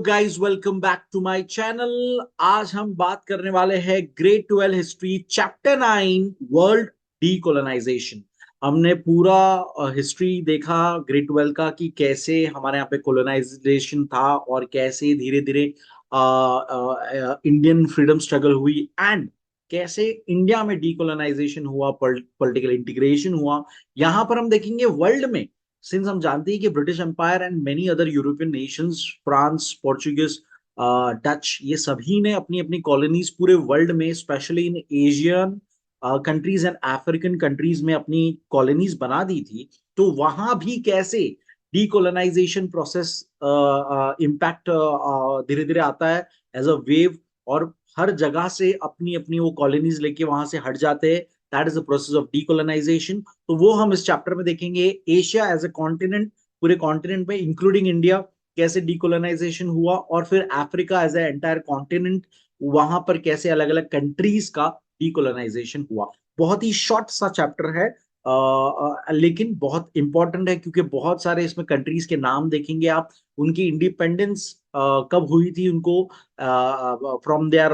Guys, welcome back to my channel. आज हम बात करने वाले हैं grade 12 history chapter 9 world decolonisation. हमने पूरा हिस्ट्री देखा ग्रेड 12 का कि कैसे हमारे यहाँ पे कोलोनाइजेशन था और कैसे धीरे धीरे इंडियन फ्रीडम स्ट्रगल हुई एंड कैसे इंडिया में डीकोलोनाइजेशन हुआ, पॉलिटिकल इंटीग्रेशन हुआ। यहाँ पर हम देखेंगे वर्ल्ड में, सिंस हम जानते हैं कि British empire and many other European nations, France, Portuguese, Dutch, ये सभी ने अपनी अपनी कॉलोनीज पूरे वर्ल्ड में, specially in Asian countries and African countries में अपनी कॉलोनीज बना दी थी। तो वहां भी कैसे डीकोलोनाइजेशन प्रोसेस इम्पैक्ट धीरे धीरे आता है एज अ वेव, और हर जगह से अपनी अपनी वो कॉलोनीज लेके वहां से हट जाते हैं। That is the process of decolonisation. तो वो हम इस चैप्टर में देखेंगे। एशिया एज ए कॉन्टिनेंट, पूरे कॉन्टिनेंट में इंक्लूडिंग इंडिया, कैसे डीकोलोनाइजेशन हुआ, और फिर Africa as a entire continent, वहां पर कैसे अलग अलग कंट्रीज का डीकोलोनाइजेशन हुआ। बहुत ही शॉर्ट सा चैप्टर है, लेकिन बहुत इंपॉर्टेंट है क्योंकि बहुत सारे इसमें कंट्रीज के नाम देखेंगे आप। उनकी इंडिपेंडेंस कब हुई थी, उनको फ्रॉम देयर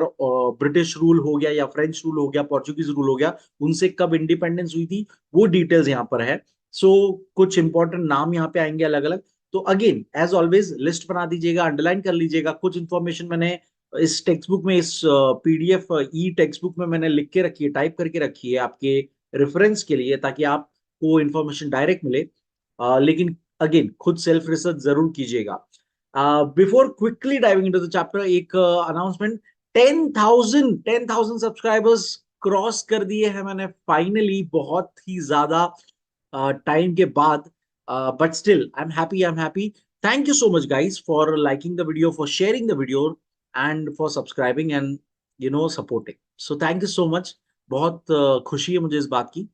ब्रिटिश रूल हो गया या फ्रेंच रूल हो गया, पोर्चुगीज रूल हो गया, उनसे कब इंडिपेंडेंस हुई थी, वो डिटेल्स यहाँ पर है। सो कुछ इंपॉर्टेंट नाम यहाँ पे आएंगे अलग अलग। तो अगेन एज ऑलवेज लिस्ट बना दीजिएगा, अंडरलाइन कर लीजिएगा। कुछ इंफॉर्मेशन मैंने इस टेक्स्ट बुक में, इस पीडीएफ ई टेक्स्ट बुक में मैंने लिख के रखी है, टाइप करके रखी है आपके रेफरेंस के लिए, ताकि आपको इंफॉर्मेशन डायरेक्ट मिले। लेकिन अगेन खुद सेल्फ रिसर्च जरूर कीजिएगा। Before quickly diving into the chapter, एक अनाउंसमेंट। 10,000 सब्सक्राइबर्स क्रॉस कर दिए हैं मैंने फाइनली, बहुत ही ज्यादा टाइम के बाद। But still I am happy. Thank you so much guys for liking the video, for sharing the video, and for subscribing and supporting. So thank you so much. बहुत खुशी है मुझे इस बात की।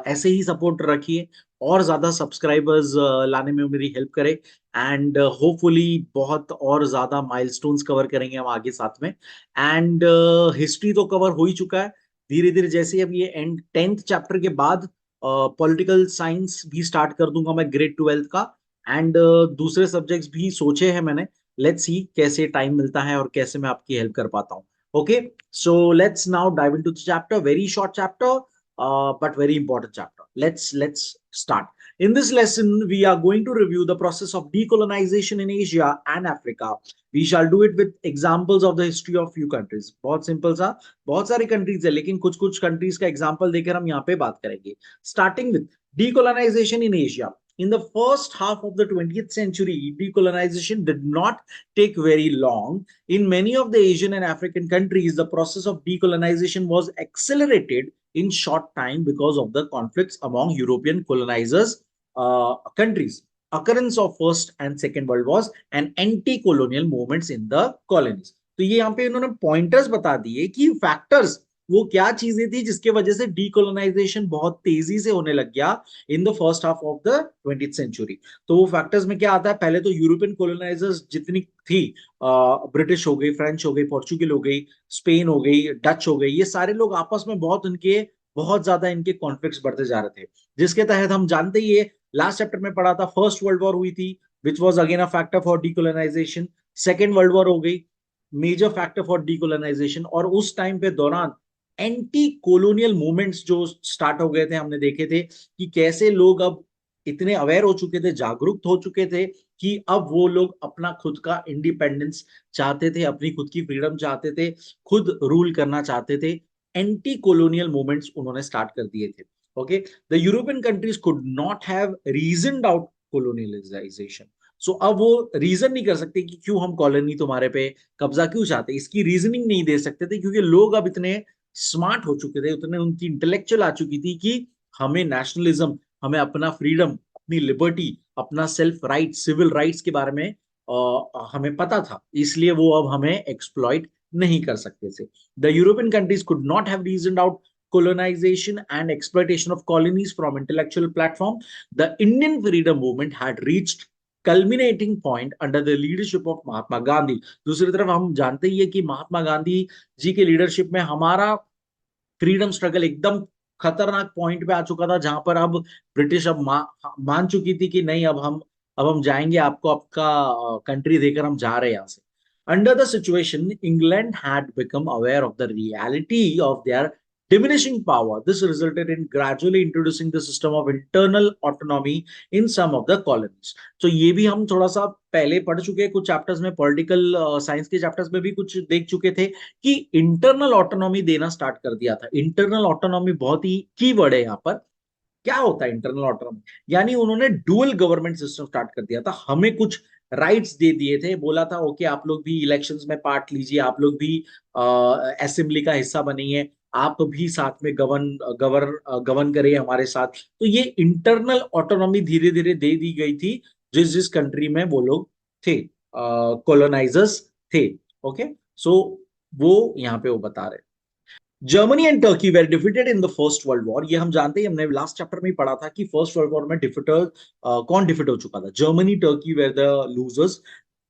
ऐसे ही सपोर्ट रखिए, और ज्यादा सब्सक्राइबर्स लाने में मेरी हेल्प करे, एंड होपफुली बहुत और ज्यादा माइलस्टोन्स कवर करेंगे हम आगे साथ में। एंड हिस्ट्री तो कवर हो ही चुका है। धीरे धीरे जैसे अब ये एंड 10th चैप्टर के बाद पॉलिटिकल साइंस भी स्टार्ट कर दूंगा मैं ग्रेड 12 का। एंड दूसरे सब्जेक्ट्स भी सोचे हैं मैंने। लेट्स सी कैसे टाइम मिलता है और कैसे मैं आपकी हेल्प कर पाता हूँ। Okay, so let's now dive into the chapter. Very short chapter, but very important chapter. Let's start. In this lesson, we are going to review the process of decolonization in Asia and Africa. We shall do it with examples of the history of few countries. बहुत simple सा, बहुत सारी countries है लेकिन कुछ कुछ countries का example देकर हम यहाँ पे बात करेंगे। Starting with decolonization in Asia. In the first half of the 20th century, decolonization did not take very long. In many of the Asian and African countries, the process of decolonization was accelerated in short time because of the conflicts among European colonizers countries, occurrence of First and Second World Wars, and anti-colonial movements in the colonies. तो ये यहाँ पे इन्होंने pointers बता दिए कि factors, वो क्या चीजें थी जिसके वजह से डीकोलोनाइजेशन बहुत तेजी से होने लग गया in the first half of the 20th century. तो वो फैक्टर्स में क्या आता है, पहले तो यूरोपियन कोलोनाइजर्स जितनी थी, ब्रिटिश हो गई, फ्रेंच हो गई, पोर्चुगल हो गई, स्पेन हो गई, डच हो गई, ये सारे लोग आपस में बहुत ज्यादा इनके कॉन्फ्लिक्ट्स बढ़ते जा रहे थे, जिसके तहत हम जानते ही है, लास्ट चैप्टर में पढ़ा था, फर्स्ट वर्ल्ड वॉर हुई थी, which was again a factor for decolonisation. Second world war हो गई, मेजर फैक्टर फॉर डीकोलोनाइजेशन। और उस टाइम पे दौरान एंटी कोलोनियल मूवमेंट्स जो स्टार्ट हो गए थे, हमने देखे थे कि कैसे लोग अब इतने अवेयर हो चुके थे, जागरूक हो चुके थे कि अब वो लोग अपना खुद का इंडिपेंडेंस चाहते थे, अपनी खुद की फ्रीडम चाहते थे, खुद रूल करना चाहते थे। एंटी कोलोनियल मूवमेंट्स उन्होंने स्टार्ट कर दिए थे। Okay, the European countries could not have reasoned out colonialisation. So अब वो रीजन नहीं कर सकते कि क्यों हम कॉलोनी तुम्हारे पे कब्जा क्यों चाहते, इसकी रीजनिंग नहीं दे सकते थे, क्योंकि लोग अब इतने स्मार्ट हो चुके थे, उतने उनकी इंटेलेक्चुअल आ चुकी थी कि हमें नेशनलिज्म, हमें अपना फ्रीडम, अपनी लिबर्टी, अपना सेल्फ राइट, सिविल राइट्स के बारे में हमें पता था, इसलिए वो अब हमें एक्सप्लॉइट नहीं कर सकते थे। The European countries could not have reasoned out colonization and exploitation of colonies from intellectual platform. The Indian freedom movement had reached culminating point under the leadership of Mahatma Gandhi. दूसरी तरफ हम जानते ही है कि महात्मा गांधी जी के लीडरशिप में हमारा फ्रीडम स्ट्रगल एकदम खतरनाक पॉइंट पे आ चुका था, जहां पर अब ब्रिटिश अब मान चुकी थी कि नहीं, अब हम अब हम जाएंगे, आपको आपका कंट्री देकर हम जा रहे हैं यहाँ से। Under the situation, England had become aware of the reality of their diminishing power. This resulted in gradually introducing the system of internal autonomy in some of the colonies. तो ये भी हम थोड़ा सा पहले पढ़ चुके हैं, कुछ चैप्टर्स में, पॉलिटिकल साइंस के चैप्टर्स में भी कुछ देख चुके थे कि इंटरनल ऑटोनॉमी देना स्टार्ट कर दिया था। इंटरनल ऑटोनॉमी बहुत ही कीवर्ड है यहाँ पर। क्या होता है इंटरनल ऑटोनॉमी? यानी उन्होंने डुअल गवर्नमेंट सिस्टम स्टार्ट कर दिया था, हमें कुछ राइट्स दे दिए थे, बोला था ओके आप लोग भी इलेक्शंस में पार्ट लीजिए, आप लोग भी असेंबली का हिस्सा बनिए, आप भी साथ में गवर्न करिए हमारे साथ। तो ये इंटरनल ऑटोनॉमी धीरे धीरे दे दी गई थी जिस जिस कंट्री में वो लोग थे, कॉलोनाइजर्स थे। ओके, सो वो यहाँ पे वो बता रहे। Germany and Turkey were defeated in the first world war. ये हम जानते हैं, हमने लास्ट चैप्टर में ही पढ़ा था कि फर्स्ट वर्ल्ड वॉर में डिफिटर कौन डिफिट हो चुका था? Germany, Turkey were the losers.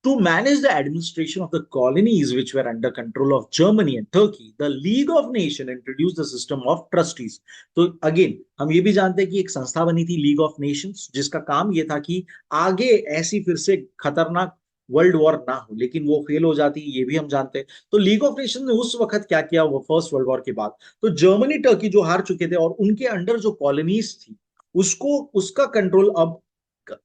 To manage the administration of the colonies which were under control of Germany and Turkey, the League of Nations introduced the system of trustees. तो again हम ये भी जानते हैं कि एक संस्था बनी थी लीग ऑफ नेशंस, जिसका काम ये था कि आगे ऐसी फिर से खतरनाक वर्ल्ड वॉर ना हो, लेकिन वो फेल हो जाती, ये भी हम जानते हैं। तो लीग ऑफ नेशन ने उस वक्त क्या किया, वो फर्स्ट वर्ल्ड वॉर के बाद, तो जर्मनी टर्की जो हार चुके थे और उनके अंडर जो कॉलोनीज थी, उसको उसका कंट्रोल अब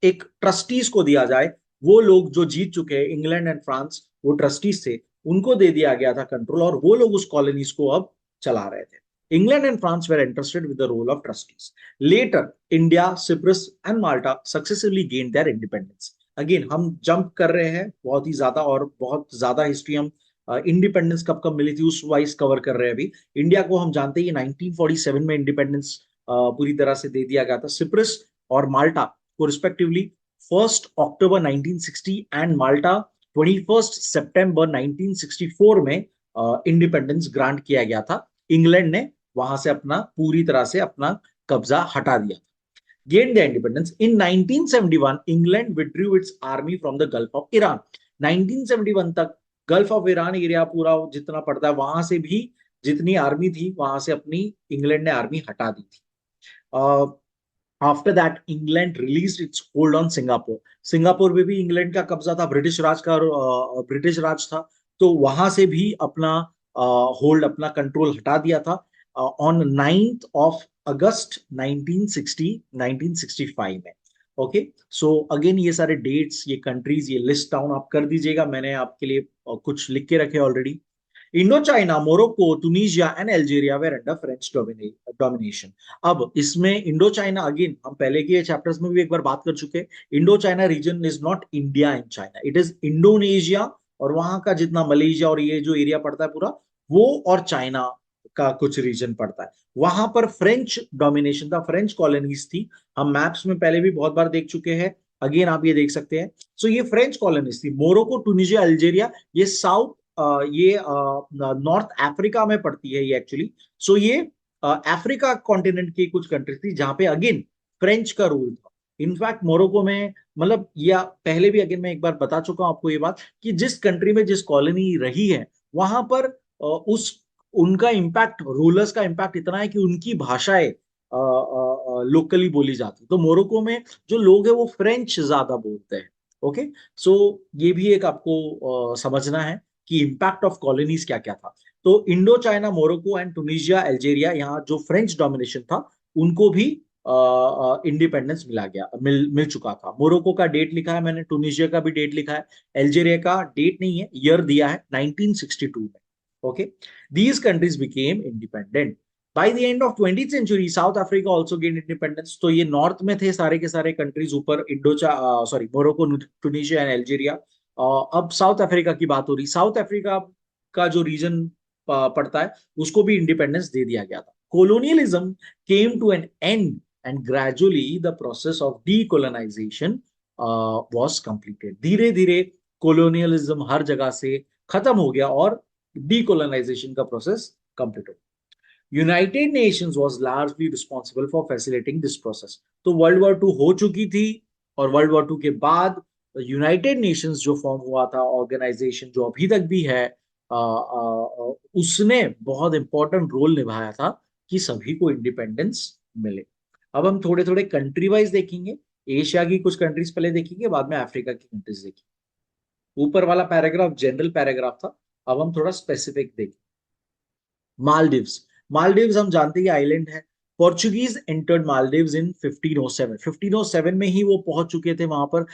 एक ट्रस्टीज को दिया जाए। वो लोग जो जीत चुके हैं, इंग्लैंड एंड फ्रांस, वो ट्रस्टीज थे, उनको दे दिया गया था कंट्रोल, और वो लोग उस कॉलोनीज को अब चला रहे थे। England and France were entrusted with the role of trustees. Later, India, Cyprus, and Malta successively gained their independence. Again हम जंप कर रहे हैं बहुत ही ज्यादा, और बहुत ज्यादा हिस्ट्री हम इंडिपेंडेंस कब कब मिली थी उस वाइज कवर कर रहे हैं अभी। इंडिया को हम जानते हैं 1947 में इंडिपेंडेंस पूरी तरह से दे दिया गया था। सिप्रस और माल्टा को रिस्पेक्टिवली 1 अक्टूबर 1960 एंड माल्टा 21 सितंबर 1964 में इंडिपेंडेंस ग्रांट किया गया था। इंग्लैंड ने वहां से अपना पूरी तरह से अपना कब्जा हटा दिया। gained their independence. In 1971, England withdrew its army from the Gulf of Iran. 1971 तक गल्फ ऑफ ईरान एरिया पूरा जितना पड़ता है, वहां से भी जितनी आर्मी थी, वहां से अपनी इंग्लैंड ने आर्मी हटा दी थी। After that England release it's hold on Singapore. Singapore में भी इंग्लैंड का कब्जा था, ब्रिटिश राज का, ब्रिटिश राज था, तो वहां से भी अपना होल्ड, अपना कंट्रोल हटा दिया था ऑन 9th of अगस्त 1965 में। ओके, सो अगेन ये सारे डेट्स, ये कंट्रीज, ये लिस्ट डाउन आप कर दीजिएगा, मैंने आपके लिए कुछ लिख के रखे already. Indo China, Morocco, Tunisia and Algeria were under French domination. अब इसमें इंडो चाइना, अगेन हम पहले के चैप्टर्स में भी एक बार बात कर चुके हैं, Indo China region is not India and China, it is Indonesia, और वहां का जितना मलेशिया और ये जो एरिया पड़ता है पूरा, वो और चाइना का कुछ रीजन पड़ता है, वहां पर फ्रेंच डोमिनेशन था, फ्रेंच कॉलोनीज थी। हम मैप्स में पहले भी बहुत बार देख चुके हैं, अगेन आप ये देख सकते हैं। सो ये फ्रेंच कॉलोनीज थी, मोरक्को, टूनिशिया, अल्जीरिया, ये साउथ, ये नॉर्थ अफ्रीका में पड़ती है ये एक्चुअली। सो ये अफ्रीका कॉन्टिनेंट की कुछ कंट्रीज थी जहां पे अगेन फ्रेंच का रूल था। इनफैक्ट मोरक्को में, मतलब या पहले भी अगेन मैं एक बार बता चुका हूं आपको ये बात, कि जिस कंट्री में जिस कॉलोनी रही है, वहां पर उस उनका इम्पैक्ट, रूलर्स का इम्पैक्ट इतना है कि उनकी भाषाएं लोकली बोली जाती। तो मोरक्को में जो लोग हैं वो फ्रेंच ज्यादा बोलते हैं। ओके, सो ये भी एक आपको समझना है कि इम्पैक्ट ऑफ कॉलोनीज क्या क्या था। तो Indo China, Morocco and Tunisia, Algeria, यहाँ जो फ्रेंच डोमिनेशन था, उनको भी इंडिपेंडेंस मिला गया, मिल चुका था। मोरक्को का डेट लिखा है मैंने, टूनिशिया का भी डेट लिखा है, अल्जीरिया का डेट नहीं है, ईयर दिया है 1962 में। Okay, these countries became independent by the end of 20th century. South Africa also gained independence. तो ये नॉर्थ में थे सारे के सारे कंट्रीज, ऊपर मोरक्को, टूनिशिया एंड अल्जीरिया। अब साउथ अफ्रीका की बात हो रही, साउथ अफ्रीका का जो रीजन पड़ता है, उसको भी इंडिपेंडेंस दे दिया गया था। colonialism came to an end and gradually the process of decolonization was completed. धीरे धीरे colonialism हर जगह से खत्म हो गया और decolonization का प्रोसेस कंप्लीट हो। United Nations was largely responsible for facilitating this process. तो वर्ल्ड वॉर टू हो चुकी थी, और वर्ल्ड वॉर टू के बाद यूनाइटेड नेशंस जो फॉर्म हुआ था, ऑर्गेनाइजेशन जो अभी तक भी है, उसने बहुत इंपॉर्टेंट रोल निभाया था कि सभी को इंडिपेंडेंस मिले। अब हम थोड़े थोड़े कंट्री वाइज देखेंगे, एशिया की कुछ कंट्रीज पहले देखेंगे, बाद में अफ्रीका की कंट्रीज देखेंगे। ऊपर वाला पैराग्राफ जनरल पैराग्राफ था, अब हम थोड़ा स्पेसिफिक देखें। मालदीव्स, मालदीव्स हम जानते हैं आइलैंड है। पोर्चुगीज एंटर्ड मालदीव्स इन 1507, 1507 में ही वो पहुंच चुके थे वहां पर।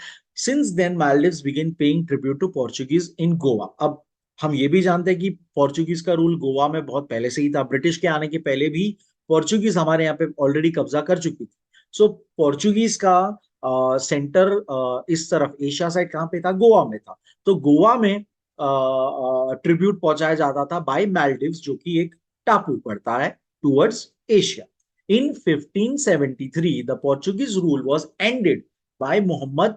Since then Maldives begin paying tribute to Portuguese in Goa. अब हम ये भी जानते हैं कि पोर्चुगीज का रूल गोवा में बहुत पहले से ही था, ब्रिटिश के आने के पहले भी पोर्चुगीज हमारे यहाँ पे ऑलरेडी कब्जा कर चुकी थी। सो पोर्चुगीज का सेंटर इस तरफ एशिया साइड कहाँ पे था, गोवा में था। तो गोवा में ट्रिब्यूट पहुंचाया जाता था बाय मालदीव्स, जो कि एक टापू पड़ता है towards Asia. In 1573 the Portuguese rule was ended by Mohammed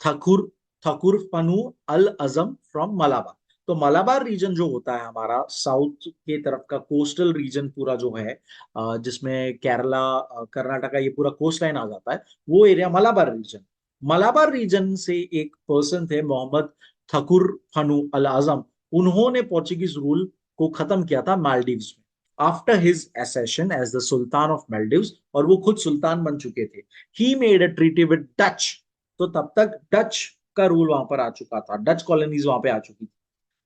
Thakur Thakurufaanu al Azam from Malabar. तो मलाबार रीजन जो होता है हमारा साउथ के तरफ का कोस्टल रीजन पूरा जो है, जिसमें केरला, कर्नाटका, ये पूरा कोस्ट लाइन आ जाता है, वो area Malabar region. Malabar region से एक पर्सन थे मोहम्मद थकुर फनु अल आजम, उन्होंने पोर्चुगीज रूल को खत्म किया था मालदीव्स में after his accession as the sultan of Maldives, और वो खुद सुल्तान बन चुके थे। He made a treaty with Dutch. तो तब तक डच का रूल वहां पर आ चुका था, डच कॉलोनीज वहां पे आ चुकी थी।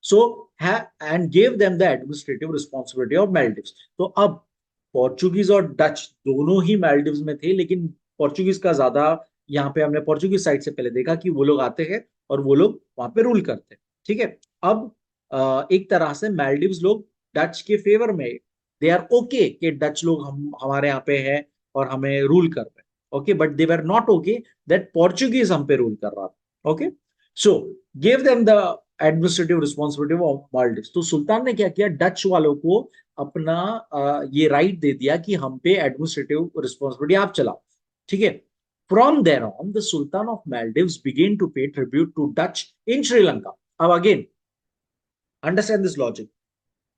So and gave them the administrative responsibility of Maldives. तो अब पोर्चुगीज और डच दोनों ही मालदीव्स में थे, लेकिन पोर्चुगीज का ज्यादा, यहाँ पे हमने पोर्चुगीज साइड से पहले देखा कि वो लोग आते हैं और वो लोग वहां पे रूल करते हैं। ठीक है। अब एक तरह से मालदीव्स लोग डच के फेवर में, दे आर ओके कि डच लोग हम हमारे यहाँ पे है और हमें रूल कर रहे हैं। Okay, but they were not okay that Portuguese हम पे रूल कर रहा था। Okay, so give them the administrative responsibility of Maldives. तो सुल्तान ने क्या किया, डच वालों को अपना ये राइट दे दिया कि हम पे एडमिनिस्ट्रेटिव रिस्पॉन्सिबिलिटी आप चलाओ। ठीक है। From there on the sultan of Maldives began to pay tribute to Dutch in Sri Lanka. अब again understand this logic.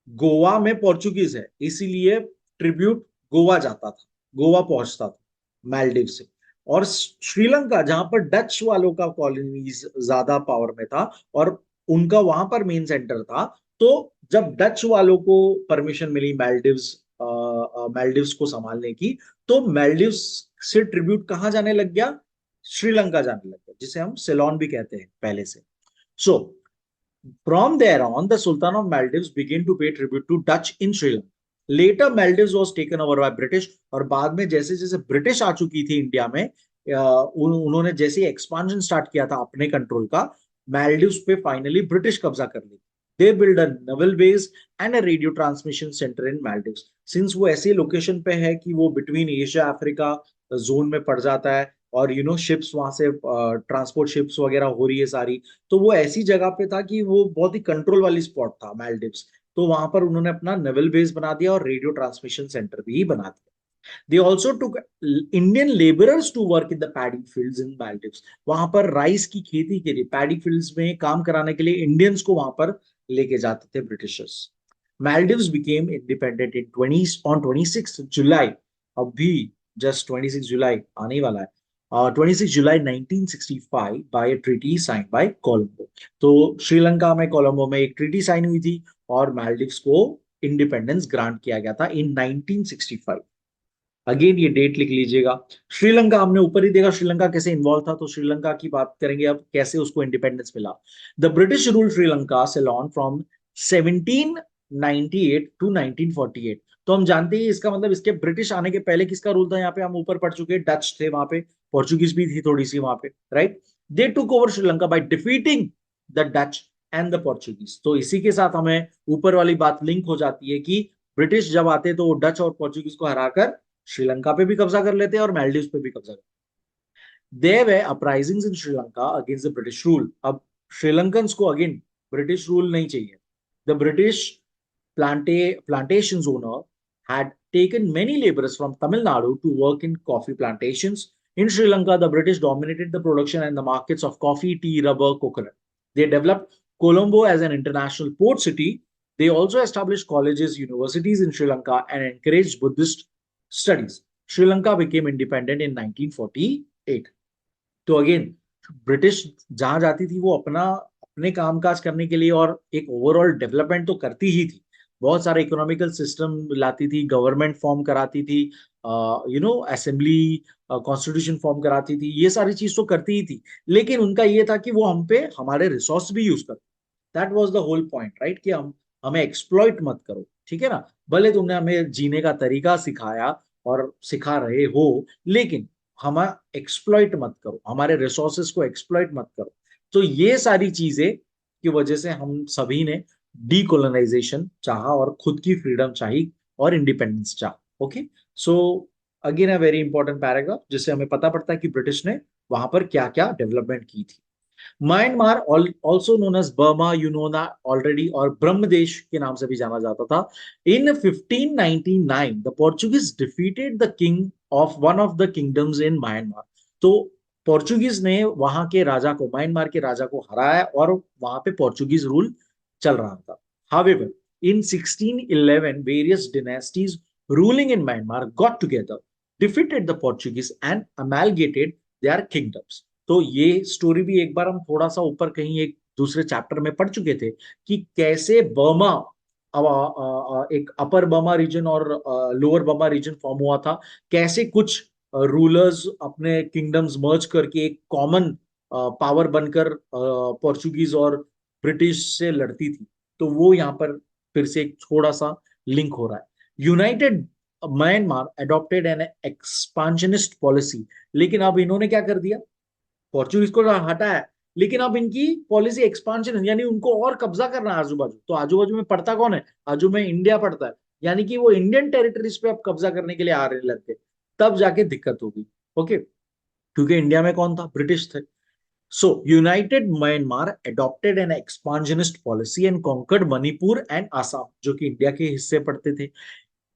Goa में पोर्चुगीज है, इसीलिए ट्रिब्यूट गोवा जाता था, गोवा पहुंचता था मालदीव से। और श्रीलंका जहां पर डच वालों का कॉलोनीज ज्यादा पावर में था और उनका वहां पर मेन सेंटर था, तो जब डच वालों को परमिशन मिली मालदीव्स मालदीव्स को संभालने की, तो मालदीव्स से ट्रिब्यूट कहां जाने लग गया, श्रीलंका जाने लग गया, जिसे हम सेलोन भी कहते हैं पहले से। सो from there on, the Sultan of Maldives began to pay tribute to Dutch in Sri Lanka. Later, Maldives was taken over by British, और बाद में जैसे जैसे ब्रिटिश आ चुकी थी इंडिया में, उन्होंने जैसे एक्सपांशन स्टार्ट किया था अपने कंट्रोल का, मालदीव्स पे फाइनली ब्रिटिश कब्जा कर ली। They build a naval base and a radio transmission centre in Maldives. Since वो ऐसी लोकेशन पे है कि वो बिटवीन एशिया अफ्रीका जोन में पड़ जाता है, और शिप्स वहां से ट्रांसपोर्ट शिप्स वगैरह हो रही है सारी, तो वो ऐसी जगह पे था कि वो बहुत ही कंट्रोल वाली स्पॉट था मालदीव्स। तो वहां पर उन्होंने अपना नेवल बेस बना दिया और रेडियो ट्रांसमिशन सेंटर भी बना दिया। They also took Indian labourers to work in the paddy fields in Maldives. वहां पर राइस की खेती के लिए पैडी फील्ड्स में काम कराने के लिए इंडियंस को वहां पर लेके जाते थे Britishers. Maldives became independent in 26 July, अभी जस्ट 26 जुलाई आने वाला है, 26 July 1965 by a treaty sign by Colombo. तो श्रीलंका में कोलंबो में एक ट्रीटी साइन हुई थी और मालदीव्स को इंडिपेंडेंस ग्रांट किया गया था इन 1965। अगेन ये डेट लिख लीजिएगा। श्रीलंका हमने ऊपर ही देखा श्रीलंका कैसे इन्वॉल्व था, तो श्रीलंका की बात करेंगे अब कैसे उसको इंडिपेंडेंस मिला। The British rule Sri Lanka Ceylon from 1798 to 1948। तो हम जानते हैं इसका मतलब, इसके ब्रिटिश आने के पहले किसका रूल था, यहाँ पे हम ऊपर पढ़ चुके हैं, डच थे वहां पे, पोर्चुगीज भी थी थोड़ी सी वहां पे, right. They took over Sri Lanka by defeating the Dutch and the Portuguese. तो इसी के साथ हमें ऊपर वाली बात लिंक हो जाती है कि ब्रिटिश जब आते तो वो डच और पोर्चुगीज को हराकर श्रीलंका पे भी कब्जा कर लेते हैं और मालदीव्स पे भी कब्जा करते हैं। Their way uprisings in Sri Lanka against the British rule. अब श्रीलंकन्स को अगेन ब्रिटिश रूल नहीं चाहिए। The British plantations owner had taken many laborers from Tamil Nadu to work in coffee plantations. In Sri Lanka, the British dominated the production and the markets of coffee, tea, rubber, coconut. They developed Colombo as an international port city. They also established colleges, universities in Sri Lanka and encouraged Buddhist studies. Sri Lanka became independent in 1948. तो again British जहां जाती थी वो अपना अपने कामकाज करने के लिए और एक ओवरऑल डेवलपमेंट तो करती ही थी, बहुत सारे इकोनॉमिकल सिस्टम लाती थी, गवर्नमेंट फॉर्म कराती थी, असेंबली, कॉन्स्टिट्यूशन फॉर्म कराती थी, ये सारी चीज तो करती ही थी। लेकिन उनका ये था कि वो हम पे हमारे रिसोर्स भी यूज करते। That was the whole point, right, कि हम हमें एक्सप्लॉइट मत करो, ठीक है ना। भले तुमने हमें जीने का तरीका सिखाया और सिखा रहे हो, लेकिन हम एक्सप्लॉइट मत करो, हमारे रिसोर्सेज को एक्सप्लॉइट मत करो। तो ये सारी चीजें की वजह से हम सभी ने डीकोलोनाइजेशन चाहा और खुद की फ्रीडम चाहिए और इंडिपेंडेंस चाहा। Okay, so again a very important paragraph जिससे हमें पता पड़ता है कि ब्रिटिश ने वहां पर क्या क्या डेवलपमेंट की थी। Myanmar, also known as Burma, you know ना ऑलरेडी, और ब्रह्मदेश के नाम से भी जाना जाता था। In 1599 the Portuguese defeated the king of one of the kingdoms in Myanmar. तो पोर्चुगीज ने वहां के राजा को, म्यांमार के राजा को हराया और वहां पे पोर्चुगीज रूल चल रहा था। However, in 1611 various dynasties ruling in Myanmar got together, defeated the Portuguese and amalgamated their kingdoms। तो ये स्टोरी भी एक बार हम थोड़ा सा ऊपर कहीं एक दूसरे चैप्टर में पढ़ चुके थे कि कैसे बर्मा, एक अपर बर्मा रीजन और लोअर बर्मा रीजन फॉर्म हुआ था, कैसे कुछ रूलर्स अपने किंगडम्स मर्ज करके एक कॉमन पावर बनकर पोर्चुगीज और ब्रिटिश से लड़ती थी। तो वो यहाँ पर फिर से एक थोड़ा सा लिंक हो रहा है। United Myanmar adopted an expansionist policy. लेकिन अब इन्होंने क्या कर दिया, पोर्चुगीज को हटाया, लेकिन अब इनकी पॉलिसी एक्सपांशन, यानी उनको और कब्जा करना है आजू बाजू। तो आजू बाजू में पड़ता कौन है, आजू में इंडिया पड़ता है, यानी कि वो इंडियन टेरिटरीज पे अब कब्जा करने के लिए आ रहे लग गए। तब जाके दिक्कत होगी। ओके, क्योंकि इंडिया में कौन था, ब्रिटिश थे। So, United Myanmar adopted an expansionist policy and conquered Manipur and Assam, जो कि इंडिया के हिस्से पड़ते थे।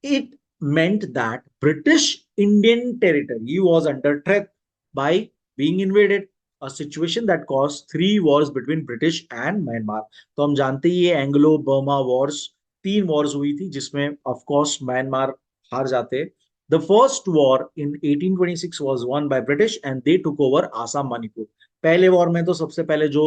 It meant that British Indian territory was under threat by being invaded, a situation that caused 3 wars between British and Myanmar। तो हम जानते ही ये एंग्लो बर्मा वॉर्स, 3 वॉर्स हुई थी जिसमें ऑफ कोर्स म्यांमार हार जाते। The first war in 1826 was won by British and they took over Assam, Manipur। पहले वॉर में तो सबसे पहले जो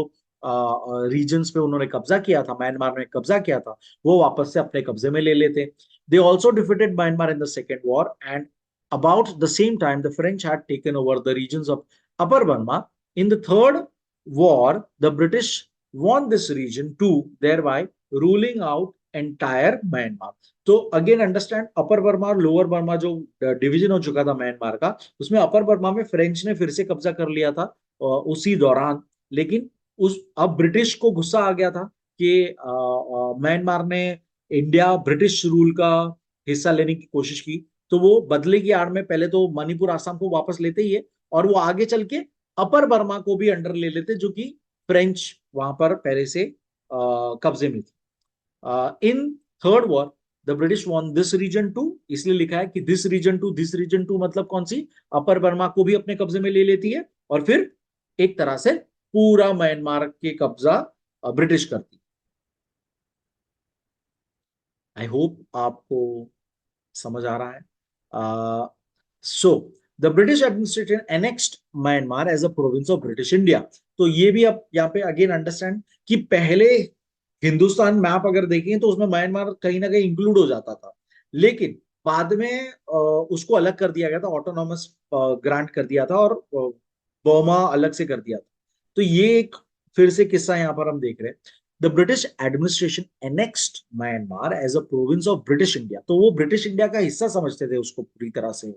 रीजन्स पे उन्होंने कब्जा किया था, म्यांमार में कब्जा किया था, वो वापस से अपने कब्जे में ले लेते। They also defeated Myanmar in the Second War, and about the same time, the French had taken over the regions of Upper Burma. In the Third War, the British won this region too, thereby ruling out entire Myanmar। तो again understand, अपर Burma और lower Burma जो division हो चुका था Myanmar का, उसमें अपर Burma में French ने फिर से कब्जा कर लिया था उसी दौरान। लेकिन उस अब ब्रिटिश को गुस्सा आ गया था कि म्यांमार ने इंडिया ब्रिटिश रूल का हिस्सा लेने की कोशिश की। तो वो बदले की आड़ में पहले तो मणिपुर आसाम को वापस लेते ही है, और वो आगे चल के अपर बर्मा को भी अंडर ले लेते, जो कि फ्रेंच वहां पर पहले से कब्जे में थी। In third war the British won this region too, इसलिए लिखा है कि दिस रीजन टू मतलब कौन सी, अपर बर्मा को भी अपने कब्जे में ले लेती है और फिर एक तरह से पूरा म्यांमार के कब्जा ब्रिटिश करती। आई होप आपको समझ आ रहा है। So the British administration annexed Myanmar as a province of British India. तो ये भी अब यहाँ पे अगेन अंडरस्टैंड कि पहले हिंदुस्तान मैप अगर देखें तो उसमें म्यांमार कहीं ना कहीं इंक्लूड हो जाता था, लेकिन बाद में उसको अलग कर दिया गया था, ऑटोनॉमस ग्रांट कर दिया था, और बर्मा अलग से कर दिया था। तो ये एक फिर से किस्सा यहाँ पर हम देख रहे हैं। The British administration annexed Myanmar as a province of British India. तो वो ब्रिटिश इंडिया का हिस्सा समझते थे उसको पूरी तरह से।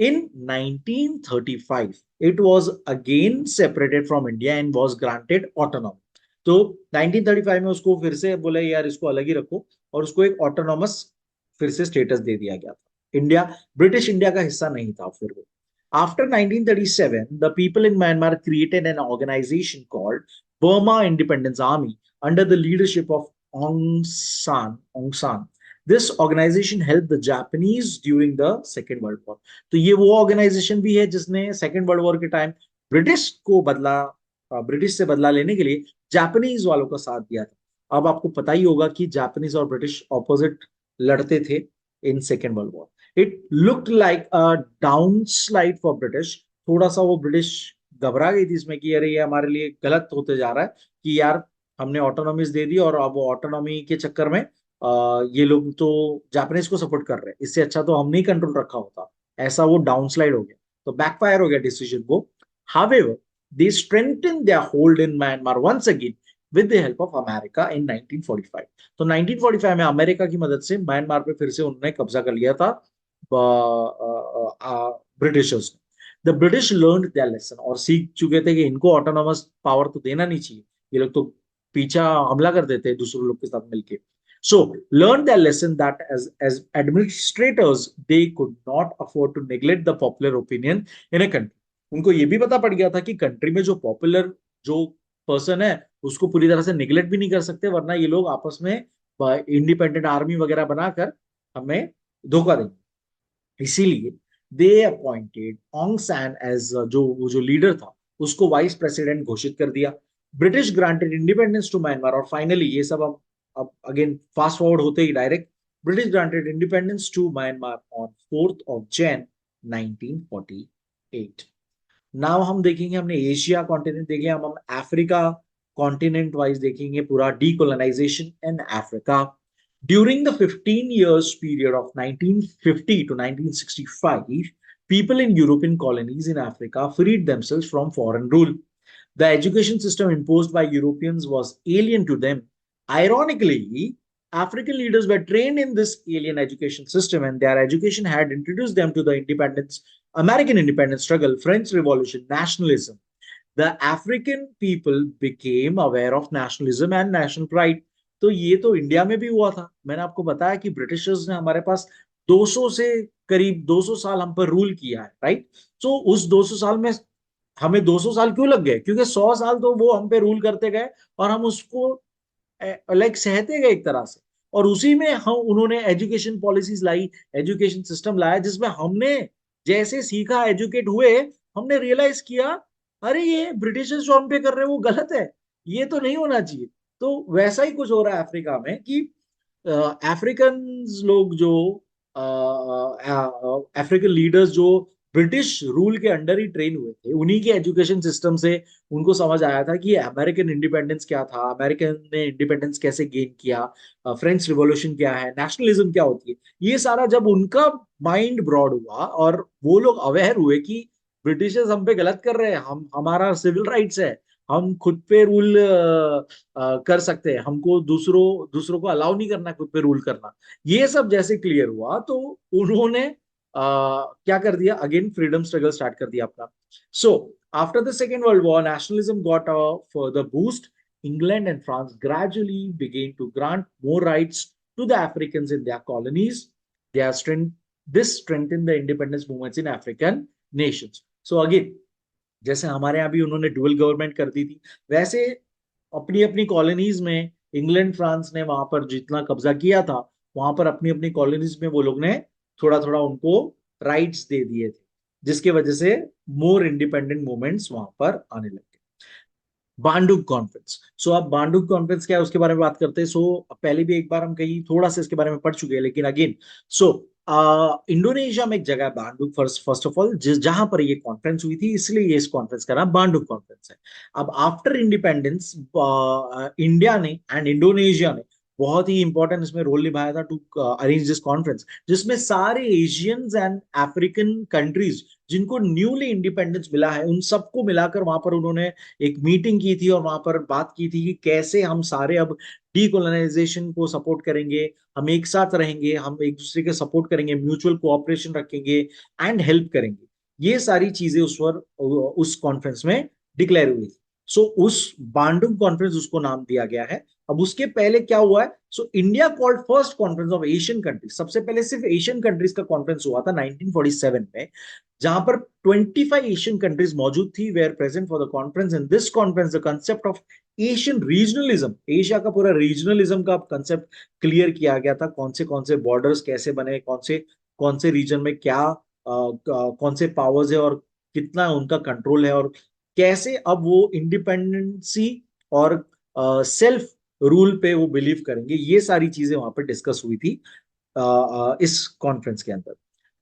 इन 1935 it was again separated from India and was granted autonomy. तो 1935 में उसको फिर से बोले यार इसको अलग ही रखो, और उसको एक ऑटोनॉमस फिर से स्टेटस दे दिया गया था। इंडिया, ब्रिटिश इंडिया का हिस्सा नहीं था फिर वो। After 1937, the people in Myanmar created an organization called Burma Independence Army under the leadership of Aung San. This organization helped the Japanese during the Second World War। तो ये वो organisation भी है जिसने सेकेंड वर्ल्ड वॉर के time British को बदला, British से बदला लेने के लिए जापानीज वालों का साथ दिया था। अब आपको पता ही होगा कि जापानीज और ब्रिटिश ऑपोजिट लड़ते थे in second world war. It looked like a down slide for British. थोड़ा सा वो ब्रिटिश घबरा गई थी इसमें कि अरे ये हमारे लिए गलत होते जा रहा है कि यार हमने ऑटोनॉमीज दे दी और अब ऑटोनॉमी के चक्कर में ये लोग तो जापानीज को सपोर्ट कर रहे हैं, इससे अच्छा तो हमने ही कंट्रोल रखा होता, ऐसा वो डाउनस्लाइड हो गया, तो बैकफायर हो गया डिसीजन को। However they strengthen their hold in Myanmar once again with the help of America in 1945। तो 1945 में अमेरिका की मदद से म्यांमार पे फिर से उन्होंने कब्जा कर लिया था ब्रिटिशर्स ने। The British learn their lesson, और सीख चुके थे कि इनको ऑटोनॉमस पावर तो देना नहीं चाहिए, ये लोग तो पीछा हमला कर देते हैं दूसरे लोग के साथ मिलके। So learned their lesson that as administrators they could not afford to neglect the popular opinion in a country. उनको ये भी पता पड़ गया था कि कंट्री में जो पॉपुलर जो पर्सन है उसको पूरी तरह से निगलेक्ट भी नहीं कर सकते, वरना ये लोग आपस में इंडिपेंडेंट आर्मी वगैरह बनाकर हमें धोखा देंगे। इसीलिए they appointed Aung San as, जो लीडर था उसको वाइस प्रेसिडेंट घोषित कर दिया। British granted independence to Myanmar, और फाइनली ये सब अब अगेन फास्ट फॉरवर्ड होते ही direct, British granted independence to Myanmar on 4th of Jan 1948। Now हम देखेंगे, हमने एशिया कॉन्टिनेंट देखे, हम अफ्रीका कॉन्टिनेंट वाइज देखेंगे पूरा decolonisation in Africa. During the 15 years period of 1950 to 1965, people in European colonies in Africa freed themselves from foreign rule. The education system imposed by Europeans was alien to them. Ironically, African leaders were trained in this alien education system, and their education had introduced them to the independence, American independence struggle, French Revolution, nationalism. The African people became aware of nationalism and national pride. तो ये तो India में भी हुआ था। मैंने आपको बताया कि ब्रिटिशर्स ने हमारे पास 200 से करीब 200 साल हम पर रूल किया है, राइट। तो उस 200 साल में हमें 200 साल क्यों लग गए, क्योंकि 100 साल तो वो हम पे रूल करते गए और हम उसको लाइक सहते गए एक तरह से। और उसी में हम उन्होंने एजुकेशन पॉलिसीज लाई, एजुकेशन सिस्टम लाया, जिसमें हमने जैसे सीखा, एजुकेट हुए, हमने रियलाइज किया अरे ये ब्रिटिशर्स जो हम पे कर रहे हैं वो गलत है, ये तो नहीं होना चाहिए। तो वैसा ही कुछ हो रहा है अफ्रीका में कि अफ्रीकन लोग जो अफ्रीकन लीडर्स जो ब्रिटिश रूल के अंडर ही ट्रेन हुए थे, उन्हीं के एजुकेशन सिस्टम से उनको समझ आया था कि अमेरिकन इंडिपेंडेंस क्या था, अमेरिकन ने इंडिपेंडेंस कैसे गेन किया, फ्रेंच रिवॉल्यूशन क्या है, नेशनलिज्म क्या होती है। ये सारा जब उनका माइंड ब्रॉड हुआ और वो लोग अवेयर हुए कि ब्रिटिशर्स हम पे गलत कर रहे हैं, हम हमारा सिविल राइट्स है, हम खुद पे रूल कर सकते हैं, हमको दूसरों दूसरों को अलाउ नहीं करना खुद पे रूल करना, ये सब जैसे क्लियर हुआ तो उन्होंने क्या कर दिया, अगेन फ्रीडम स्ट्रगल स्टार्ट कर दिया अपना। So after the second world war nationalism got a further boost. England and France gradually began to grant more rights to the Africans in their colonies. This strengthened the independence movements in African nations. So again, जैसे हमारे यहाँ भी उन्होंने dual government कर दी थी, वैसे अपनी अपनी कॉलोनीज में इंग्लैंड फ्रांस ने वहां पर जितना कब्जा किया था, वहां पर अपनी अपनी कॉलोनीज में वो लोग ने थोड़ा थोड़ा उनको राइट्स दे दिए थे, जिसके वजह से मोर इंडिपेंडेंट मूवमेंट्स वहां पर आने लगे। बांडुक कॉन्फ्रेंस। सो अब बांडुक कॉन्फ्रेंस क्या है उसके बारे में बात करते हैं। सो पहले भी एक बार हम कहीं थोड़ा सा इसके बारे में पढ़ चुके हैं, लेकिन अगेन सो इंडोनेशिया में एक जगह है बांडुक, फर्स्ट ऑफ ऑल जिस जहां पर ये कॉन्फ्रेंस हुई थी, इसलिए ये इस कॉन्फ्रेंस का नाम बांडुक कॉन्फ्रेंस है। अब आफ्टर इंडिपेंडेंस इंडिया ने एंड इंडोनेशिया ने बहुत ही इंपॉर्टेंट इसमें रोल निभाया था टू अरेंज दिस कॉन्फ्रेंस, जिसमें सारे एशियंस एंड अफ्रीकन कंट्रीज जिनको न्यूली इंडिपेंडेंस मिला है उन सबको मिलाकर वहां पर उन्होंने एक मीटिंग की थी और वहां पर बात की थी कि कैसे हम सारे अब डीकोलोनाइजेशन को सपोर्ट करेंगे, हम एक साथ रहेंगे, हम एक दूसरे के सपोर्ट करेंगे, म्यूचुअल कोऑपरेशन रखेंगे एंड हेल्प करेंगे। ये सारी चीजें उस कॉन्फ्रेंस में डिक्लेयर हुई थी। सो उस बांडुंग कॉन्फ्रेंस उसको नाम दिया गया है। अब उसके पहले क्या हुआ है, so India called first conference of Asian countries. सबसे पहले सिर्फ एशियन कंट्रीज का कॉन्फ्रेंस हुआ था 1947 में, जहां पर 25 एशियन कंट्रीज मौजूद थी, were present for the conference. In this conference the concept of Asian regionalism, Asia का पूरा रीजनलिज्म का कंसेप्ट क्लियर किया गया था। कौन से बॉर्डर्स कैसे बने, कौन से रीजन में क्या कौन से पावर्स है और कितना उनका कंट्रोल है, और कैसे अब वो इंडिपेंडेंसी और सेल्फ रूल पे वो बिलीव करेंगे। ये सारी चीजें वहां पर डिस्कस हुई थी इस कॉन्फ्रेंस के अंदर।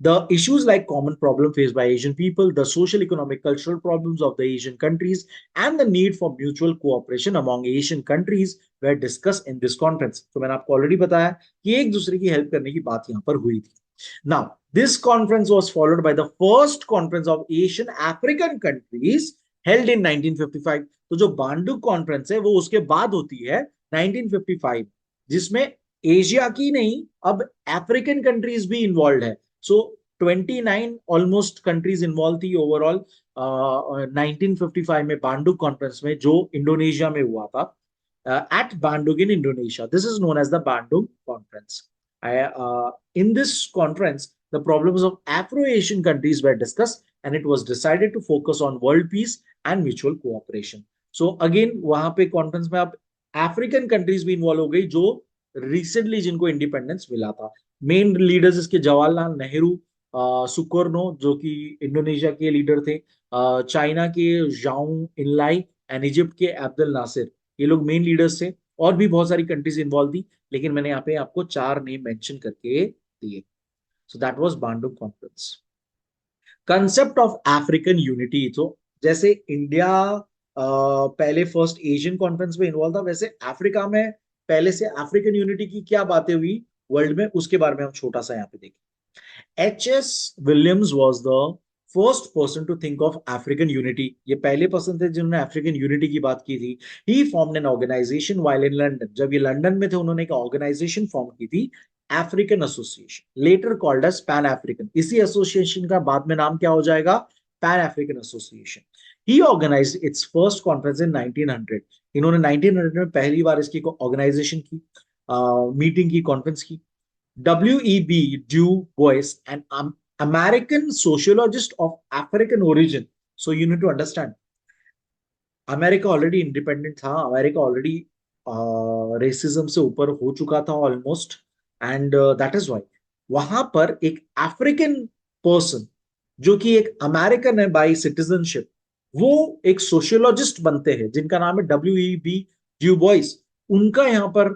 The issues like common problem faced by Asian people, the social, economic, cultural problems of the Asian countries, and the need for mutual cooperation among Asian countries were discussed in this conference. तो मैंने आपको already बताया कि एक दूसरे की help करने की बात यहाँ पर हुई थी. Now, this conference was followed by the first conference of Asian African countries held in 1955. तो जो बांडू कॉन्फ्रेंस है वो उसके बाद होती है 1955, जिसमें एशिया की नहीं अब अफ्रीकन कंट्रीज भी इन्वॉल्व है. सो 29 ऑलमोस्ट कंट्रीज इन्वॉल्व थी ओवरऑल 1955 में बांडुक कॉन्फ्रेंस में, जो इंडोनेशिया में हुआ था, at Bandung in Indonesia. This is known as the Bandung Conference. In this conference, the problems of Afro-Asian countries were discussed, and it was decided to focus on world peace and mutual cooperation. So again, वहां पे conference में अब African countries भी involve हो गई जो recently जिनको independence मिला था. मेन लीडर्स इसके जवाहरलाल नेहरू, सुकर्नो जो कि इंडोनेशिया के लीडर थे, चाइना के जाओ इनलाई एंड इजिप्ट के अब्दुल नासिर, ये लोग मेन लीडर्स थे. और भी बहुत सारी कंट्रीज इन्वॉल्व थी, लेकिन मैंने यहाँ पे आपको 4 नेम मेंशन करके दिए. So that was Bandung conference. Concept of African unity. तो जैसे इंडिया पहले फर्स्ट एशियन कॉन्फ्रेंस में इन्वॉल्व था, वैसे अफ्रीका में पहले से अफ्रीकन यूनिटी की क्या बातें हुई वर्ल्ड में, उसके बारे में हम छोटा सा यहाँ पे देखें. H.S. Williams was the first person to think of African unity. ये पहले पर्सन थे जिन्होंने अफ्रीकन यूनिटी की बात की थी. He formed an organization while in London. जब ये लंदन में थे उन्होंने एक ऑर्गेनाइजेशन फॉर्म की थी, African association, later called as Pan African. इसी एसोसिएशन का बाद में नाम क्या हो जाएगा, Pan African association. He organized its first conference in 1900. इन्होंने 1900 में पहली बार इसकी ऑर्गेनाइजेशन की, मीटिंग की, कॉन्फ्रेंस की. W.E.B. Du Bois, an American sociologist of African origin. So you need to understand, America already independent था, अमेरिका ऑलरेडी रेसिज्म से ऊपर हो चुका था almost, and that is why वहां पर एक अफ्रीकन पर्सन जो कि एक अमेरिकन है बाय सिटीजनशिप, वो एक सोशियोलॉजिस्ट बनते हैं जिनका नाम है W.E.B. Du Bois. उनका यहाँ पर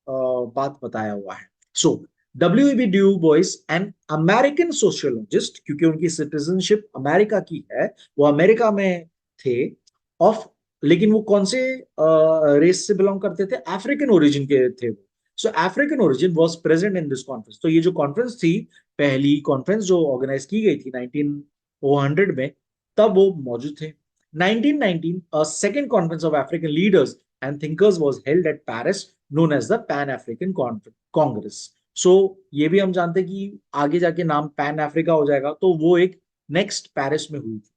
बात बताया हुआ है. So W.E.B. Du Bois, an American sociologist, क्योंकि उनकी सिटीजनशिप अमेरिका की है, वो अमेरिका में थे, ऑफ, लेकिन वो कौन से रेस से बिलोंग करते थे, अफ्रीकन ओरिजिन के थे वो. So African origin was present in this conference. तो ये जो कॉन्फ्रेंस थी, पहली कॉन्फ्रेंस जो ऑर्गेनाइज की गई थी 1900 में, तब वो मौजूद थे. 1919 a second conference of African leaders and thinkers was held at Paris, known as the Pan African Congress. सो ये भी हम जानते हैं कि आगे जाके नाम पैन अफ्रीका हो जाएगा, तो वो एक नेक्स्ट पेरिस में हुई थी.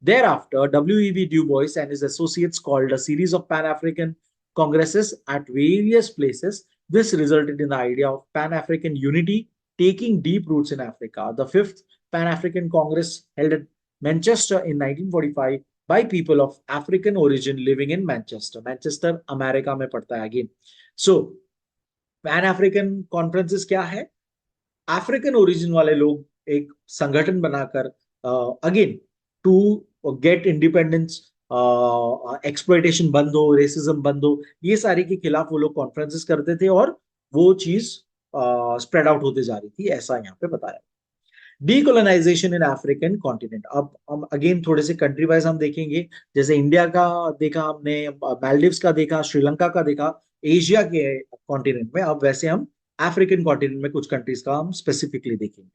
Thereafter, W.E.B. Du Bois and his associates called a series of Pan-African congresses at various places. This resulted in the idea of Pan-African unity taking deep roots in Africa. The fifth Pan-African Congress held at Manchester in 1945 by people of African origin living in Manchester. Manchester, America में पड़ता है again. So, Pan-African conferences क्या है? African origin वाले लोग एक संगठन बनाकर again to get independence, exploitation बंद हो, रेसिज्म बंद हो, ये सारे के खिलाफ वो लोग कॉन्फ्रेंसेस करते थे और वो चीज स्प्रेड आउट होते जा रही थी, ऐसा यहाँ पे बताया. डीकोलोनाइजेशन इन अफ्रीकन कॉन्टिनेंट. अब हम अगेन थोड़े से कंट्री वाइज हम देखेंगे, जैसे इंडिया का देखा हमने, मालदीव्स का देखा, श्रीलंका का देखा, एशिया के कॉन्टिनेंट में. अब वैसे हम अफ्रीकन कॉन्टिनेंट में कुछ कंट्रीज का हम स्पेसिफिकली देखेंगे.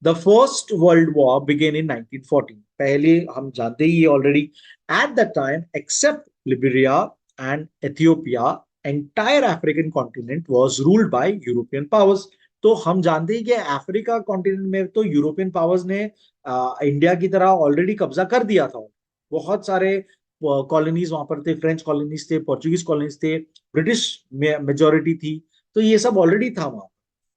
The first world war began in 1914. पहले हम जानते ही already, at the time except Liberia and Ethiopia, entire African continent was ruled by European powers. तो हम जानते हैं कि अफ्रीका कॉन्टिनेंट में तो यूरोपियन पावर्स ने इंडिया की तरह ऑलरेडी कब्जा कर दिया था. बहुत सारे कॉलोनीज वहां पर थे, फ्रेंच कॉलोनीज थे, पोर्चुगीज कॉलोनीज थे, ब्रिटिश मेजोरिटी थी, तो ये सब ऑलरेडी था वहां.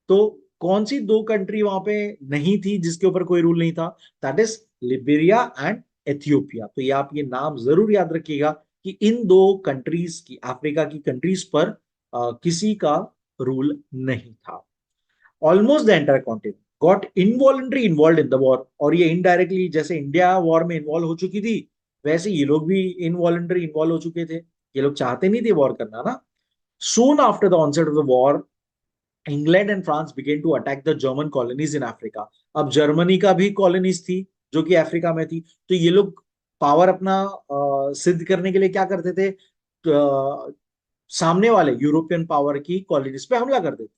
तो कौन सी 2 कंट्री वहां पे नहीं थी जिसके ऊपर कोई रूल नहीं था, that is Liberia and Ethiopia. तो ये आप ये नाम जरूर याद रखिएगा कि इन 2 कंट्रीज की, अफ्रीका की कंट्रीज पर किसी का रूल नहीं था. Almost the entire continent got involuntary involve in the war. और ये इनडायरेक्टली, जैसे इंडिया वॉर में इन्वॉल्व हो चुकी थी, वैसे ये लोग भी इनवॉलंटरी इन्वॉल्व हो चुके थे. ये लोग चाहते नहीं थे वॉर करना ना. Soon after the onset of the war, England and France began to attack the German colonies in Africa. अब जर्मनी का भी कॉलोनीज थी जो कि अफ्रीका में थी, तो ये लोग पावर अपना सिद्ध करने के लिए क्या करते थे, सामने वाले यूरोपियन पावर की कॉलोनीज पे हमला कर देते।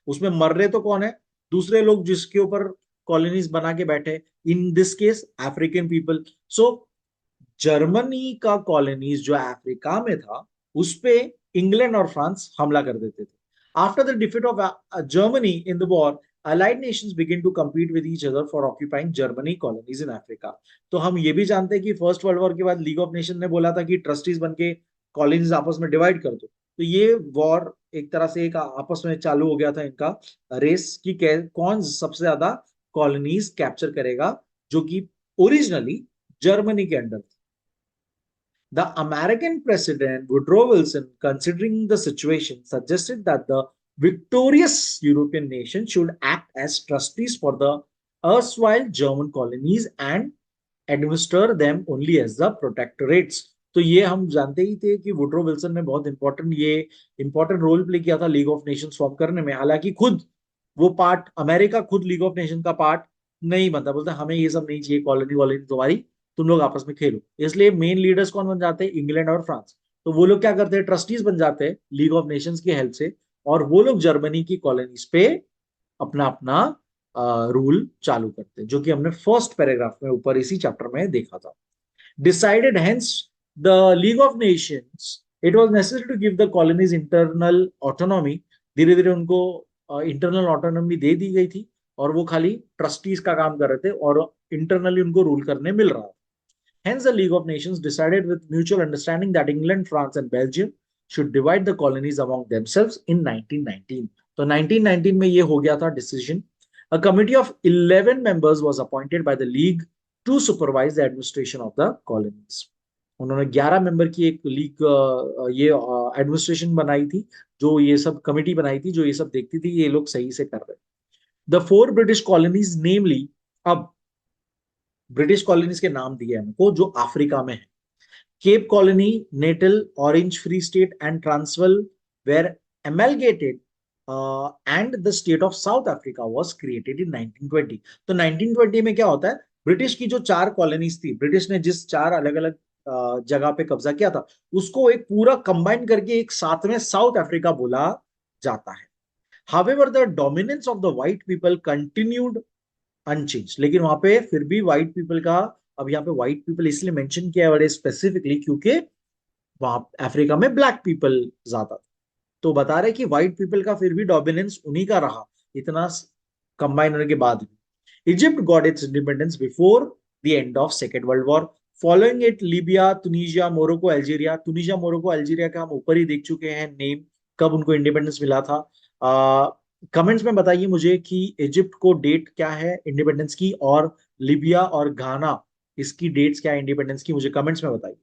उसमें मर रहे तो कौन है, दूसरे लोग जिसके ऊपर कॉलोनीज बना के बैठे, in this case African people. So Germany का कॉलोनीज जो अफ्रीका में था उस पे इंग्लैंड और फ्रांस हमला कर देते थे। After the defeat of Germany in the war, allied nations begin to compete with each other for occupying Germany colonies in Africa। तो हम ये भी जानते हैं कि फर्स्ट वर्ल्ड वॉर के बाद लीग ऑफ नेशन ने बोला था कि ट्रस्टीज बन के कॉलोनीज आपस में डिवाइड कर दो। तो ये वॉर एक तरह से एक आपस में चालू हो गया था इनका रेस की कौन सबसे ज्यादा कॉलोनीज कैप्चर करेगा, जो कि ओरिजिनली जर्मनी के under. The American President Woodrow Wilson, considering the situation, suggested that the victorious European nation should act as trustees for the erstwhile German colonies and administer them only as the protectorates। तो ये हम जानते ही थे कि Woodrow Wilson ने बहुत important role play किया था लीग ऑफ नेशंस फॉर्म करने में। हालांकि खुद वो पार्ट, अमेरिका खुद लीग ऑफ नेशन का पार्ट नहीं बनता, बोलता हमें ये सब नहीं चाहिए, कॉलोनी वॉलोनी तुम्हारी, तुम लोग आपस में खेलो। इसलिए मेन लीडर्स कौन बन जाते हैं, इंग्लैंड और फ्रांस। तो वो लोग क्या करते हैं, ट्रस्टीज बन जाते हैं लीग ऑफ नेशंस की हेल्प से, और वो लोग जर्मनी की कॉलोनीज पे अपना अपना रूल चालू करते हैं, जो कि हमने फर्स्ट पैराग्राफ में ऊपर इसी चैप्टर में देखा था। Decided hence the League of Nations it was necessary to give the colonies internal autonomy। धीरे धीरे उनको इंटरनल ऑटोनॉमी दे दी गई थी और वो खाली ट्रस्टीज का काम कर रहे थे और इंटरनली उनको रूल करने मिल रहा था। Hence, the League of Nations decided with mutual understanding that England, France, and Belgium should divide the colonies among themselves in 1919। तो 1919 में ये हो गया था decision. A committee of 11 members was appointed by the League to supervise the administration of the colonies। उन्होंने 11 member की एक league ये एडमिनिस्ट्रेशन बनाई थी, जो ये सब कमिटी बनाई थी, जो ये सब देखती थी ये लोग सही से कर रहे। द फोर ब्रिटिश कॉलोनीज नेमली, अब ब्रिटिश कॉलोनीज के नाम दिए हमको जो अफ्रीका में है। Cape Colony, Natal, Orange Free State and Transvaal were amalgamated and the state of South Africa was created in 1920। तो 1920 में क्या होता है, ब्रिटिश की जो 4 कॉलोनीज थी, ब्रिटिश ने जिस 4 अलग अलग जगह पे कब्जा किया था, उसको एक पूरा कंबाइन करके एक साथ में साउथ अफ्रीका बोला जाता है। However the dominance of the white people continued unchanged. लेकिन वहां पे फिर भी व्हाइट पीपल का, अब यहाँ पे व्हाइट पीपल इसलिए मेंशन किया है बड़े स्पेसिफिकली क्योंकि वहां अफ्रीका में ब्लैक पीपल ज्यादा, तो बता रहे कि व्हाइट पीपल का फिर भी डोमिनेंस उन्हीं का रहा इतना कंबाइन होने के बाद भी। Egypt got its independence before the end of second world war. Following it Libya, Tunisia, Morocco, Algeria. Tunisia, Morocco, Algeria का हम ऊपर ही देख चुके हैं नेम, कब उनको इंडिपेंडेंस मिला था। कमेंट्स में बताइए मुझे कि इजिप्ट को डेट क्या है इंडिपेंडेंस की, और लिबिया और घाना इसकी डेट्स क्या है इंडिपेंडेंस की, मुझे कमेंट्स में बताइए।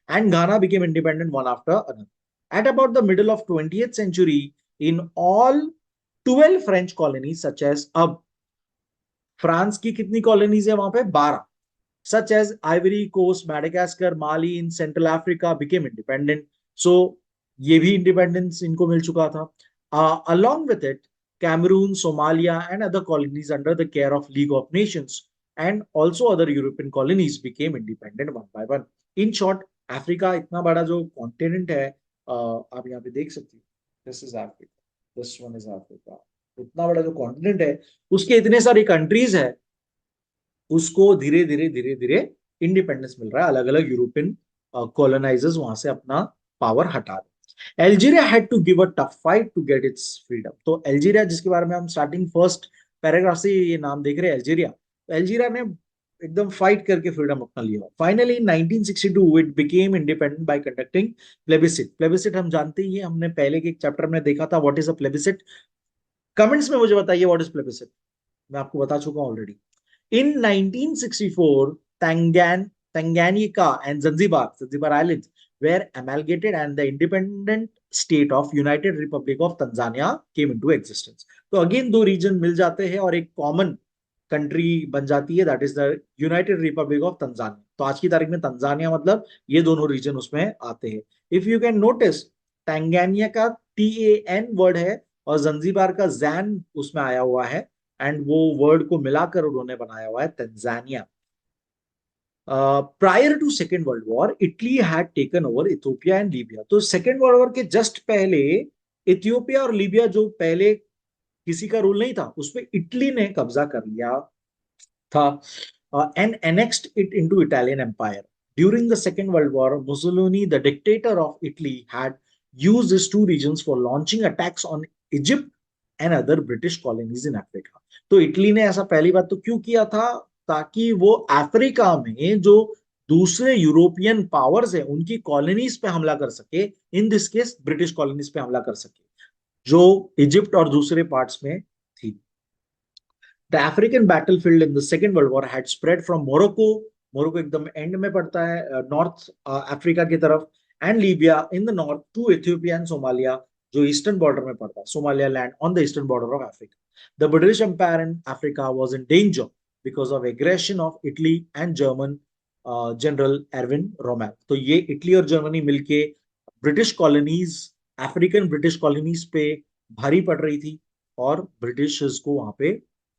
And Ghana became independent one after another. At about the middle of 20th century, in all 12 French colonies, such as, अब फ्रांस की कितनी कॉलोनीज है वहां पे, 12, such as Ivory Coast, Madagascar, Mali in Central Africa became independent। So ये भी independence इनको मिल चुका था। Along with it, Cameroon, Somalia and other colonies under the care of League of Nations and also other European colonies became independent one by one। In short, Africa इतना बड़ा जो continent है, आप यहाँ पे देख सकते हो, this is Africa, this one is Africa. इतना बड़ा जो कॉन्टिनेंट है उसके इतने सारी कंट्रीज है, उसको धीरे धीरे धीरे धीरे इंडिपेंडेंस मिल रहा है। अलग अलग यूरोपियन कॉलोनाइजर्स वहां से अपना पावर हटा रहे। Algeria had to give a tough fight to get its freedom. तो अल्जीरिया, जिसके बारे में हम स्टार्टिंग फर्स्ट पैराग्राफ से ये नाम देख रहे हैं अल्जीरिया, तो अल्जीरिया ने एकदम फाइट करके फ्रीडम अपना लिया। Finally in 1962 it became independent bye conducting plebiscite. Plebiscite हम जानते ही, हमने पहले के एक चैप्टर में देखा था what is a plebiscite. Comments में मुझे बताइए व्हाट इज प्लेबिसिट, मैं आपको बता चुका हूं already. In 1964, Tanganyika and Zanzibar Islands were amalgamated and the independent state of United Republic of Tanzania came into existence। तो अगेन दो रीजन मिल जाते हैं और एक कॉमन कंट्री बन जाती है, that is the United Republic of Tanzania. तो आज की तारीख में तंजानिया मतलब ये दोनों रीजन उसमें आते हैं। इफ यू कैन नोटिस, टैंगानिया का TAN वर्ड है और जंजीबार का जैन उसमें आया हुआ है, एंड वो वर्ड को मिलाकर उन्होंने बनाया हुआ है Tanzania. Prior to second world war Italy had taken over Ethiopia and Libya. तो सेकेंड वर्ल्ड वॉर के जस्ट पहले इथियोपिया और लीबिया, जो पहले किसी का रूल नहीं था, उस पर इटली ने कब्जा कर लिया था, and annexed it into Italian Empire. During the Second World War, Mussolini, the dictator of Italy, had used these two regions for launching attacks on Egypt and other British colonies in Africa. तो Italy ने ऐसा पहली बात तो क्यों किया था, ताकि वो अफ्रीका में जो दूसरे यूरोपियन पावर्स है उनकी कॉलोनीज पे हमला कर सके, in this case British colonies पे हमला कर सके जो इजिप्ट और दूसरे पार्ट्स में थी। The African battlefield in the Second World War had spread from Morocco, Morocco एकदम एंड में पड़ता है नॉर्थ अफ्रीका की तरफ, and Libya in the north to Ethiopia and Somalia, जो ईस्टर्न बॉर्डर में पड़ता है, Somalia land on the eastern border of Africa. The British empire in Africa was in danger because of aggression of Italy and German general Erwin Rommel. तो ये Italy और Germany मिलके British colonies, African British colonies पे भारी पड़ रही थी, और ब्रिटिश को वहां पे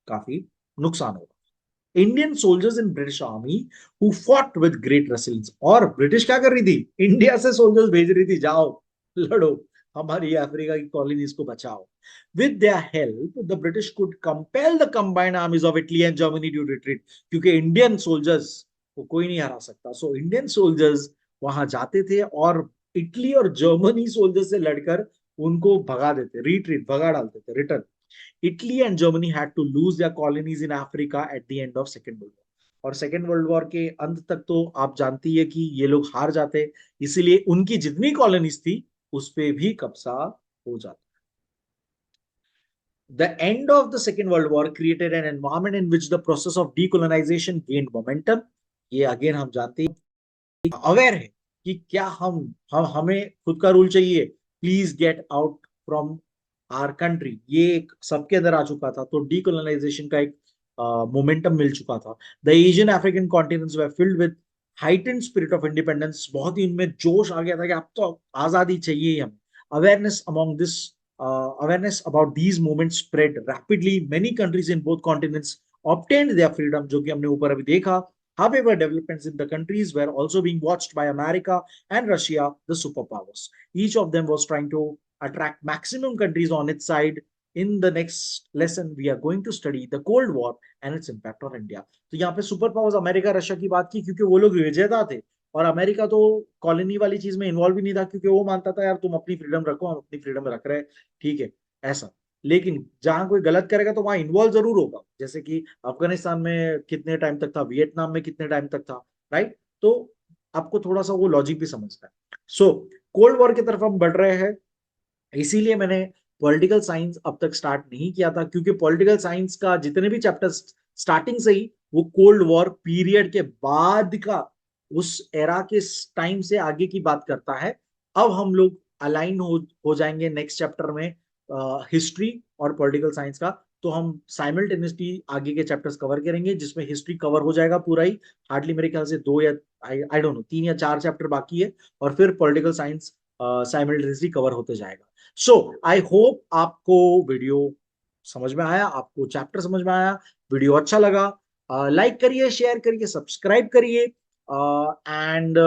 काफी नुकसान होगा। Indian soldiers in British army who fought with great resilience, और ब्रिटिश क्या कर रही थी, इंडिया से सोल्जर्स भेज रही थी, जाओ लड़ो, हमारी अफ्रीका की कॉलोनीज को बचाओ। With their help the British could compel the combined armies of Italy and Germany to retreat, क्योंकि इंडियन सोल्जर्स को कोई नहीं हरा सकता, सो इंडियन सोल्जर्स वहां जाते थे और इटली और जर्मनी सोल्जर्स से लड़कर उनको भगा देते, रिट्रीट, भगा डालते थे, return. Italy and Germany had to lose their colonies in Africa at the end of Second World War. और सेकेंड वर्ल्ड वॉर के अंत तक तो आप जानती है कि ये लोग हार जाते, इसीलिए उनकी जितनी कॉलोनीज थी उस पे भी कब्जा हो जाता। The end of the Second World War created an environment in which the process of decolonization gained momentum. ये अगेन हम जानते हैं, अवेयर है कि क्या हम हमें खुद का रूल चाहिए, please get out from our country, ये एक सबके अंदर आ चुका था, तो डीकोलोनाइजेशन का एक मोमेंटम मिल चुका था। The Asian African continents were filled with heightened spirit of independence, बहुत ही उनमें जोश आ गया था कि अब तो आजादी चाहिए हमें। Awareness among this awareness about these movements spread rapidly. Many countries in both continents obtained their freedom, जो कि हमने ऊपर अभी देखा। However, developments in the countries were also being watched by America and Russia, the superpowers. Each of them was trying to attract maximum countries on its side. In the next lesson, we are going to study the Cold War and its impact on India. तो यहाँ पे super powers America Russia की बात की, क्योंकि वो लोग विजेता थे, और अमेरिका तो कॉलोनी वाली चीज में इन्वॉल्व भी नहीं था, क्योंकि वो मानता था यार तुम अपनी फ्रीडम रखो, हम अपनी फ्रीडम रख रहे हैं, ठीक है ऐसा। लेकिन जहां कोई गलत करेगा तो वहां इन्वॉल्व जरूर होगा, जैसे कि अफगानिस्तान में कितने टाइम तक था, वियतनाम में कितने टाइम तक था, राइट। तो आपको थोड़ा सा वो लॉजिक भी समझना है। सो कोल्ड वॉर की तरफ हम बढ़ रहे हैं, इसीलिए मैंने पॉलिटिकल साइंस अब तक स्टार्ट नहीं किया था, क्योंकि पॉलिटिकल साइंस का जितने भी चैप्टर्स स्टार्टिंग से ही वो कोल्ड वॉर पीरियड के बाद का, उस एरा के टाइम से आगे की बात करता है। अब हम लोग अलाइन हो जाएंगे नेक्स्ट चैप्टर में हिस्ट्री और पॉलिटिकल साइंस का, तो हम साइमल्टेनियसली आगे के चैप्टर्स कवर करेंगे, जिसमें हिस्ट्री कवर हो जाएगा पूरा ही, हार्डली मेरे ख्याल से दो या आई डोंट नो 3 या 4 चैप्टर बाकी है, और फिर पॉलिटिकल साइंस साइमल्टेनियसली कवर होते जाएगा। सो आई होप आपको वीडियो समझ में आया, आपको चैप्टर समझ में आया, वीडियो अच्छा लगा, लाइक करिए, शेयर करिए, सब्सक्राइब करिए, and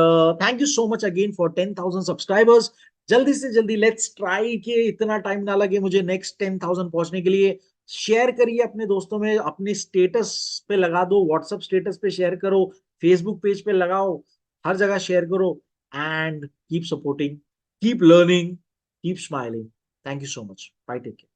thank you so much again for 10,000 subscribers. जल्दी से जल्दी लेट्स ट्राई कि इतना टाइम ना लगे मुझे नेक्स्ट 10,000 पहुंचने के लिए। शेयर करिए अपने दोस्तों में, अपने स्टेटस पे लगा दो, व्हाट्सएप स्टेटस पे शेयर करो, फेसबुक पेज पे लगाओ, हर जगह शेयर करो, and keep supporting, keep learning, keep smiling. Thank you so much. Bye. Take care.